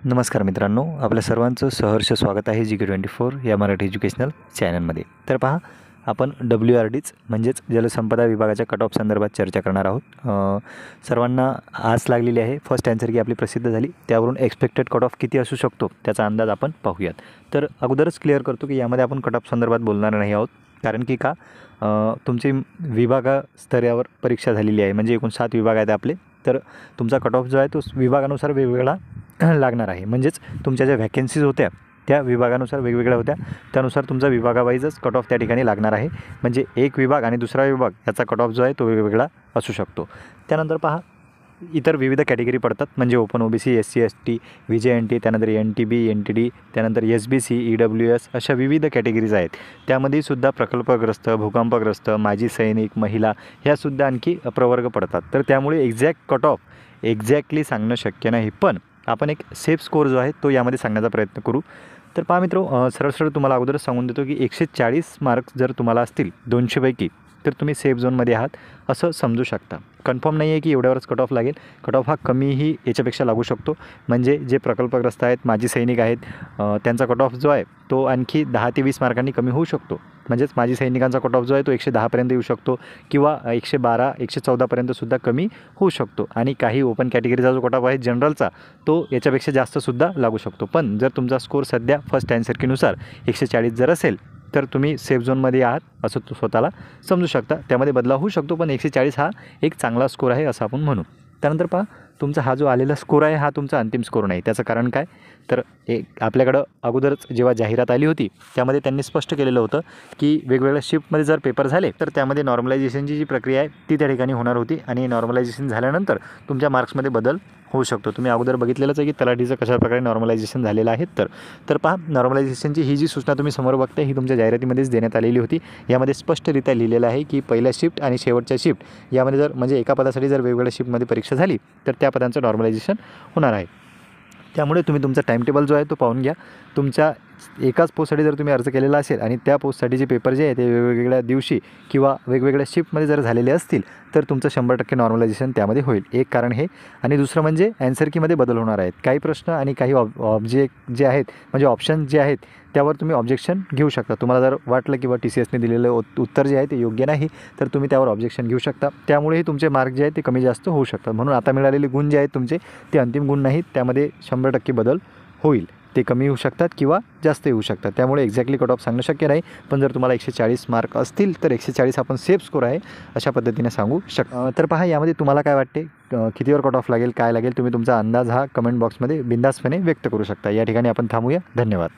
नमस्कार मित्रांनो, आपल्या सर्वांचं सहर्ष स्वागत आहे GK24 या मराठी एज्युकेशनल चॅनलमध्ये. तर पहा, आपण WRDच म्हणजेच जलसंपदा विभागाच्या कट ऑफ संदर्भात चर्चा करणार आहोत. सर्वांना आस लागलेली आहे. फर्स्ट आन्सर की आपली प्रसिद्ध झाली, त्यावरून एक्सपेक्टेड कट ऑफ किती असू शकतो त्याचा अंदाज आपण पाहूयात. तर अगोदरच क्लिअर करतो की यामध्ये आपण कट ऑफ संदर्भात बोलणार नाही आहोत, कारण की तुमची विभागस्तरावर परीक्षा झालेली आहे. म्हणजे एकूण 7 विभाग आहेत आपले. तर तुमचा कट ऑफ जो आहे तो विभागानुसार वेगवेगळा लागणार आहे. म्हणजेच तुमच्या ज्या व्हॅकन्सीज होत्या त्या विभागानुसार वेगवेगळ्या होत्या, त्यानुसार तुमचा विभागावाईजच कट ऑफ त्या ठिकाणी लागणार आहे. म्हणजे एक विभाग आणि दुसरा विभाग याचा कट ऑफ जो आहे तो वेगवेगळा असू शकतो. त्यानंतर पहा, इतर विविध कॅटेगरी पडतात. म्हणजे open OBC, SC ST, VJNT, त्यानंतर NTB, NTD, त्यानंतर SBC, EWS अशा विविध कॅटेगरीज आहेत. त्यामध्ये सुद्धा प्रकल्पग्रस्त, भूकंपग्रस्त, माजी सैनिक, महिला ह्यासुद्धा आणखी प्रवर्ग पडतात. तर त्यामुळे एक्झॅक्ट कट ऑफ एक्झॅक्टली सांगणं शक्य नाही, पण आपण एक सेफ स्कोअर जो आहे तो यामध्ये सांगण्याचा प्रयत्न करू. तर पहा मित्रो, सरळ तुम्हाला अगोदरच सांगून देतो की 140 मार्क्स जर तुम्हाला असतील 200 पैकी, तर तुम्ही सेफ झोनमध्ये आहात असं समजू शकता. कन्फर्म नाही आहे की एवढ्यावरच कट ऑफ लागेल. कट ऑफ हा कमीही याच्यापेक्षा लागू शकतो. म्हणजे जे प्रकल्पग्रस्त आहेत, माजी सैनिक आहेत, त्यांचा कट ऑफ जो आहे तो आणखी 10 ते 20 मार्कांनी कमी होऊ शकतो. म्हणजेच माजी सैनिकांचा कट ऑफ जो आहे तो 110 पर्यंत येऊ शकतो, किंवा 112, 114 पर्यंतसुद्धा कमी होऊ शकतो. आणि काही ओपन कॅटेगरीचा जो कट ऑफ आहे जनरलचा, तो याच्यापेक्षा जास्तसुद्धा लागू शकतो. पण जर तुमचा स्कोअर सध्या फर्स्ट आन्सरकीनुसार 140 जर असेल, तर तुम्ही सेफ झोनमध्ये आहात असं स्वतःला समजू शकता. त्यामध्ये बदलाव होऊ शकतो, पण 140 हा एक चांगला स्कोअर आहे असं आपण म्हणू. त्यानंतर पहा, तुमचा हा जो आलेला स्कोअर आहे हा तुमचा अंतिम स्कोअर नाही. त्याचं कारण काय, तर आपल्याकडं अगोदरच जेव्हा जाहिरात आली होती त्यामध्ये त्यांनी स्पष्ट केलेलं होतं की वेगवेगळ्या शिफ्टमध्ये जर पेपर झाले तर त्यामध्ये नॉर्मलायझेशनची जी प्रक्रिया आहे ती त्या ठिकाणी होणार होती. आणि नॉर्मलायझेशन झाल्यानंतर तुमच्या मार्क्समध्ये बदल होऊ शकतो. तुम्ही अगोदर बघितलेलंच आहे की तलाठीचं कशाप्रकारे नॉर्मलायझेशन झालेलं आहे. तर पहा, नॉर्मलायझेशनची ही जी सूचना तुम्ही समोर बघताय ही तुमच्या जाहिरातीमध्येच देण्यात आलेली होती. यामध्ये स्पष्टरित्या लिहिलेलं आहे की पहिल्या शिफ्ट आणि शेवटच्या शिफ्ट यामध्ये जर म्हणजे एका पदासाठी जर वेगवेगळ्या शिफ्टमध्ये परीक्षा झाली तर त्या पदांचं नॉर्मलायझेशन होणार आहे. त्यामुळे तुम्ही तुमचा टाईमटेबल जो आहे तो पाहून घ्या. तुमच्या एकाच पोस्टसाठी जर तुम्ही अर्ज केलेला असेल आणि त्या पोस्टसाठीचे पेपर जे आहे ते वेगवेगळ्या दिवशी किंवा वेगवेगळ्या शिफ्टमध्ये जर झालेले असतील तर तुमचं 100% नॉर्मलायझेशन त्यामध्ये होईल. एक कारण हे. आणि दुसरं म्हणजे ॲन्सर कीमध्ये बदल होणार आहेत. काही प्रश्न आणि काही ऑब्जेक्ट जे आहेत म्हणजे ऑप्शन जे आहेत त्यावर तुम्ही ऑब्जेक्शन घेऊ शकता. तुम्हाला जर वाटलं किंवा TCSने दिलेलं उत्तर जे आहे ते योग्य नाही तर तुम्ही त्यावर ऑब्जेक्शन घेऊ शकता. त्यामुळेही तुमचे मार्क जे आहेत ते कमी जास्त होऊ शकतात. म्हणून आता मिळालेले गुण जे आहेत तुमचे ते अंतिम गुण नाहीत, त्यामध्ये 100% बदल होईल. ते कमी होऊ शकतात किंवा जास्त येऊ शकतात. त्यामुळे एक्झॅक्टली कट ऑफ सांगणं शक्य नाही. पण जर तुम्हाला 140 मार्क असतील तर 140 आपण सेफ स्कोअर आहे अशा पद्धतीने सांगू शकतो. तर पहा, यामध्ये तुम्हाला काय वाटते, कितीवर कट ऑफ लागेल, काय लागेल, तुम्ही तुमचा अंदाज हा कमेंट बॉक्समध्ये बिंदासपणे व्यक्त करू शकता. या ठिकाणी आपण थांबूया. धन्यवाद.